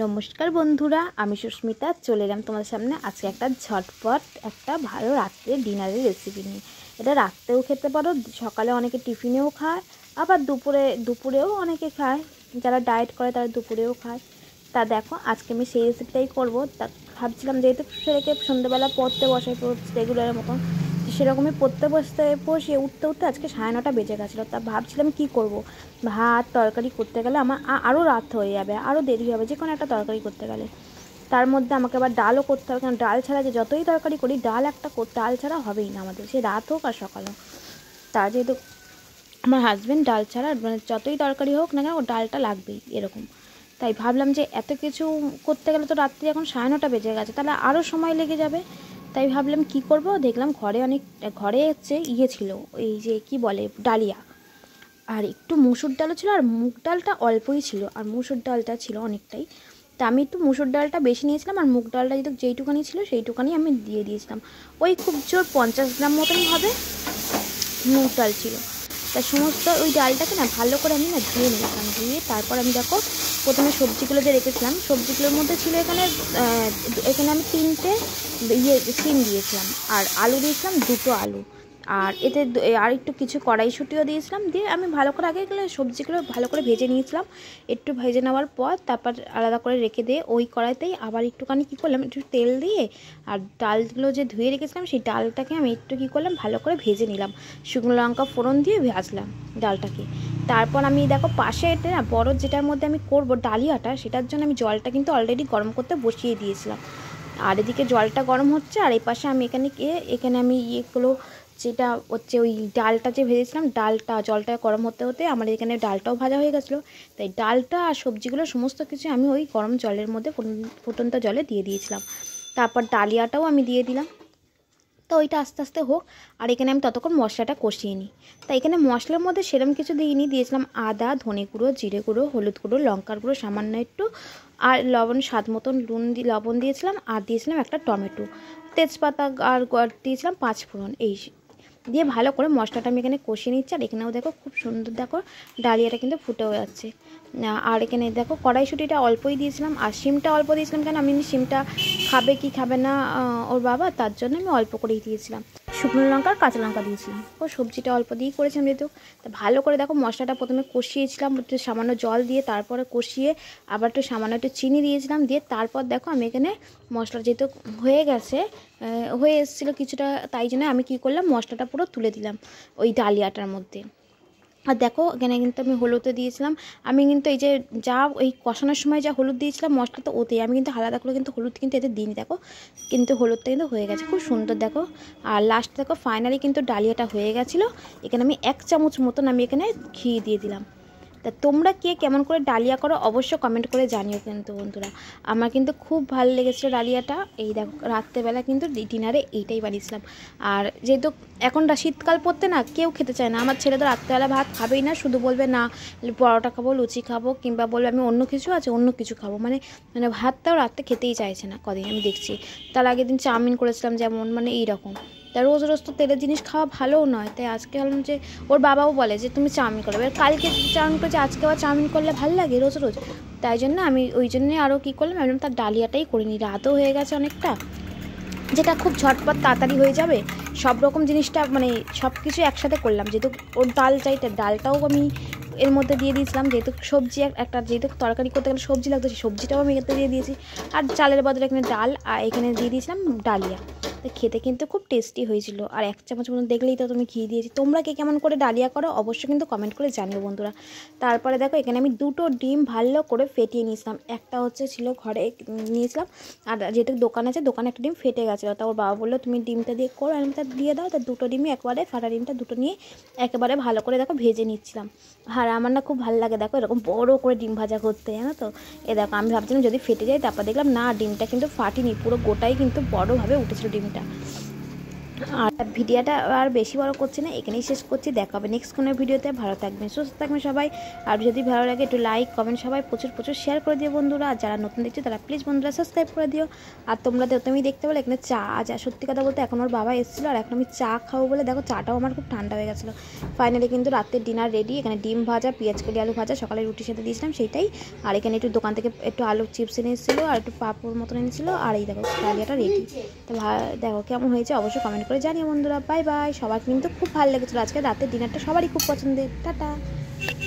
नमस्कार बंधुरा आमी सुस्मिता चले एलाम तुम्हारे सामने आज के एक झटपट एक भालो रात्रे डिनारे रेसिपि निये। एटा रात्रेও खेते पारो, सकाले अनेके टिफिनेও खाय, आबार दुपुरेও अनेके खाय, যারা ডায়েট করে তারা দুপুরেও খায়। তা দেখো আজকে আমি সেই রেসিপিটাই করব। তা ভাবছিলাম যেহেতু ছেলেকে সন্ধ্যাবেলা পড়তে বসাই রেগুলারের মতন, সেরকমই পড়তে বসে উঠতে আজকে 9:30 বেজে গেছিলো। তা ভাবছিলাম কি করব, ভাত তরকারি করতে গেলে আমার আরও রাত হয়ে যাবে, আরও দেরি হবে যে কোনো একটা তরকারি করতে গেলে। তার মধ্যে আমাকে আবার ডালও করতে হবে, কারণ ডাল ছাড়া যে যতই তরকারি করি ডাল ছাড়া হবেই না আমাদের, সে রাত হোক আর সকাল হোক। তার যেহেতু আমার হাজব্যান্ড ডাল ছাড়া মানে যতই তরকারি হোক না কেন ও ডালটা লাগবেই এরকম। তাই ভাবলাম যে এত কিছু করতে গেলে তো রাত্রি এখন 9:30 বেজে গেছে, তাহলে আরও সময় লেগে যাবে। তাই ভাবলাম কি করব, দেখলাম ঘরে হচ্ছে ছিল এই যে কি বলে ডালিয়া, আর একটু মুসুর ডালও ছিল, আর মুগ ডালটা অল্পই ছিল, আর মুসুর ডালটা ছিল অনেকটাই। তা আমি একটু মুসুর ডালটা বেশি নিয়েছিলাম, আর মুগ ডালটা যেইটুকানি ছিল সেইটুকানি আমি দিয়ে দিয়েছিলাম। ওই খুব জোর 50 গ্রাম মতনই হবে মুগ ডাল ছিল। তা সমস্ত ওই ডালটাকে না ভালো করে আমি ধুয়ে নিয়েছিলাম। ধুয়ে তারপর আমি দেখো প্রথমে সবজিগুলো যে রেখেছিলাম, সবজিগুলোর মধ্যে ছিল এখানে আমি 3টে সিম দিয়েছিলাম, আর আলু দিয়েছিলাম 2টো আলু, আর এতে আর একটু কিছু কড়াইশুঁটিও দিয়েছিলাম। দিয়ে আমি ভালো করে আগে সবজিগুলো ভালো করে ভেজে নিয়েছিলাম। একটু ভেজে নেওয়ার পর তারপর আলাদা করে রেখে দিয়ে ওই কড়াইতেই আবার একটুখানি কী করলাম, একটু তেল দিয়ে আর ডালগুলো যে ধুয়ে রেখেছিলাম সেই ডালটাকে আমি একটু কী করলাম ভালো করে ভেজে নিলাম, শুকনো লঙ্কা ফোড়ন দিয়ে ভাজলাম ডালটাকে। তারপর আমি দেখো পাশে এটা না বড় যেটার মধ্যে আমি করব ডালিয়াটা, সেটার জন্য আমি জলটা কিন্তু অলরেডি গরম করতে বসিয়ে দিয়েছিলাম। আর এদিকে জলটা গরম হচ্ছে, আর এই পাশে আমি এখানে আমি ইয়েগুলো যেটা হচ্ছে ওই ডালটা যে ভেজেছিলাম, জলটা গরম হতে আমার এখানে ডালটাও ভাজা হয়ে গেছিলো। তাই ডালটা আর সবজিগুলো সমস্ত কিছু আমি ওই গরম জলের মধ্যে ফুটন্ত জলে দিয়ে দিয়েছিলাম। তারপর ডালিয়াটাও আমি দিয়ে দিলাম। তো ওইটা আস্তে আস্তে হোক, আর এখানে আমি ততক্ষণ মশলাটা কষিয়ে নিই। তাই এখানে মশলার মধ্যে সেরকম কিছু দিয়েছিলাম আদা, ধনে গুঁড়ো, জিরে গুঁড়ো, হলুদ গুঁড়ো, লঙ্কার গুঁড়ো সামান্য একটু, আর লবণ স্বাদ মতন লবণ দিয়েছিলাম, আর দিয়েছিলাম একটা টমেটো, তেজপাতা আর দিয়েছিলাম 5 ফোড়ন। এই দিয়ে ভালো করে মশলাটা আমি এখানে কষিয়ে নিচ্ছি। আর এখানেও দেখো খুব সুন্দর দেখো ডালিয়াটা কিন্তু ফুটেও যাচ্ছে। আর এখানে দেখো কড়াইশুঁটিটা অল্পই দিয়েছিলাম, আর শিমটা অল্প দিয়েছিলাম, কেন আমি শিমটা খাবে কি খাবে না ওর বাবা, তার জন্য আমি অল্প করেই দিয়েছিলাম। শুকনো লঙ্কা আর কাঁচা লঙ্কা দিয়েছিলাম, ও সবজিটা অল্প দিয়েই করেছিলাম যেহেতু। তা ভালো করে দেখো মশলাটা প্রথমে কষিয়েছিলাম একটু সামান্য জল দিয়ে, তারপরে কষিয়ে আবার একটু সামান্য একটু চিনি দিয়েছিলাম। দিয়ে তারপর দেখো আমি এখানে মশলা যেহেতু হয়ে এসেছিলো কিছুটা, তাই জন্য আমি কী করলাম মশলাটা পুরো তুলে দিলাম ওই ডালিয়াটার মধ্যে। আর দেখো এখানে কিন্তু আমি হলুদে দিয়েছিলাম, আমি কিন্তু এই যে যা ওই কষানোর সময় যা হলুদ দিয়েছিলাম মশলা, তো ওতেই আমি কিন্তু আলাদা করে কিন্তু হলুদ কিন্তু এতে দিইনি। দেখো কিন্তু হলুদটা কিন্তু হয়ে গেছে খুব সুন্দর দেখো। আর লাস্ট দেখো ফাইনালি কিন্তু ডালিয়াটা হয়ে গেছিলো। এখানে আমি 1 চামচ মতন আমি এখানে ঘি দিয়ে দিলাম। তা তোমরা কে কেমন করে ডালিয়া করো অবশ্য কমেন্ট করে জানিও কিন্তু বন্ধুরা। আমার কিন্তু খুব ভালো লেগেছিলো ডালিয়াটা। এই দেখো রাত্রেবেলা কিন্তু ডিনারে এইটাই বানিয়েছিলাম। আর যেহেতু এখন শীতকাল পড়তে না কেউ খেতে চায় না, আমার ছেলে তো রাত্রেবেলা ভাত খাবেই না, শুধু বলবে না পরোটা খাবো, লুচি খাবো, কিংবা বলবে আমি অন্য কিছু খাবো, মানে ভাতটাও রাত্রে খেতেই চাইছে না কদিন আমি দেখছি। তার আগের দিন চাউমিন করেছিলাম যেমন, মানে এইরকম। তা রোজ তো তেলের জিনিস খাওয়া ভালোও নয়। তাই আজকে ভাবলাম যে ওর বাবাও বলে যে তুমি চাউমিন করো, এবার কালকে চাউমিন করেছি আজকে আবার চাউমিন করলে ভালো লাগে রোজ। তাই জন্য আমি ওই জন্যে আরও কী করলাম, ভাবলাম তার ডালিয়াটাই করে নিই, রাতও হয়ে গেছে অনেকটা, যেটা খুব ঝটপট তাড়াতাড়ি হয়ে যাবে। সব রকম জিনিসটা মানে সব কিছু একসাথে করলাম, যেহেতু ওর ডালটাও আমি এর মধ্যে দিয়ে দিয়েছিলাম, যেহেতু সবজি যেহেতু তরকারি করতে গেলে সবজি লাগতো, সেই সবজিটাও আমি এতে দিয়ে দিয়েছি। আর চালের বদলে এখানে ডাল, আর এখানে দিয়ে দিয়েছিলাম ডালিয়া। তো খেতে কিন্তু খুব টেস্টি হয়েছিল। আর 1 চামচ মতন দেখলেই তো তুমি ঘি দিয়েছি। তোমরা কে কেমন করে ডালিয়া করো অবশ্যই কিন্তু কমেন্ট করে জানিও বন্ধুরা। তারপরে দেখো এখানে আমি 2টো ডিম ভালো করে ফেটিয়ে নিয়েছিলাম। একটা ছিল ঘরে নিয়েছিলাম, আর যেহেতু দোকানে একটা ডিম ফেটে গেছিলো, তা ওর বাবা বললো তুমি ডিমটা দিয়ে করো, আমি তা দিয়ে দাও। তা 2টো ডিমই একবারে ফাটা ডিমটা 2টো নিয়ে একেবারে ভালো করে দেখো ভেজে নিচ্ছিলাম। আর আমার না খুব ভালো লাগে দেখো এরকম বড় করে ডিম ভাজা করতে, জানো তো। দেখো আমি ভাবছিলাম যদি ফেটে যায়, তারপর দেখলাম না ডিমটা কিন্তু ফাটিনি, পুরো গোটাই কিন্তু বড়োভাবে উঠেছিল ডিমটা। আর ভিডিওটা আর বেশি বড় করছি না, এখানেই শেষ করছি। দেখা হবে নেক্সট কোনো ভিডিওতে। ভালো থাকবেন, সুস্থ থাকবেন সবাই। আর যদি ভালো লাগে একটু লাইক কমেন্ট সবাই প্রচুর প্রচুর শেয়ার করে দিও বন্ধুরা। আর যারা নতুন দেখছো তারা প্লিজ বন্ধুরা সাবস্ক্রাইব করে দিও। আর তুমি দেখতে পেলে এখানে চা আছে। সত্যি কথা বলতে এখন ওর বাবা এসেছিলো আর এখন আমি চা খাবো বলে দেখো চাটাও আমার খুব ঠান্ডা হয়ে গেছিলো। ফাইনালি কিন্তু রাতের ডিনার রেডি। এখানে ডিম ভাজা, পেঁয়াজ কলি আলু ভাজা, সকালে রুটির সাথে দিয়েছিলাম সেইটাই। আর এখানে একটু দোকান থেকে একটু আলু চিপস এনেছিলো আর একটু পাঁপড় মতন এনেছিলো। আর এই দেখো ডালিয়াটা রেডি। তো দেখো কেমন হয়েছে অবশ্যই কমেন্ট করে জানিও বন্ধুরা। Bye bye. সবার কিন্তু খুব ভালো লেগেছিলো আজকে রাতের ডিনারটা, সবারই খুব পছন্দের। টাটা।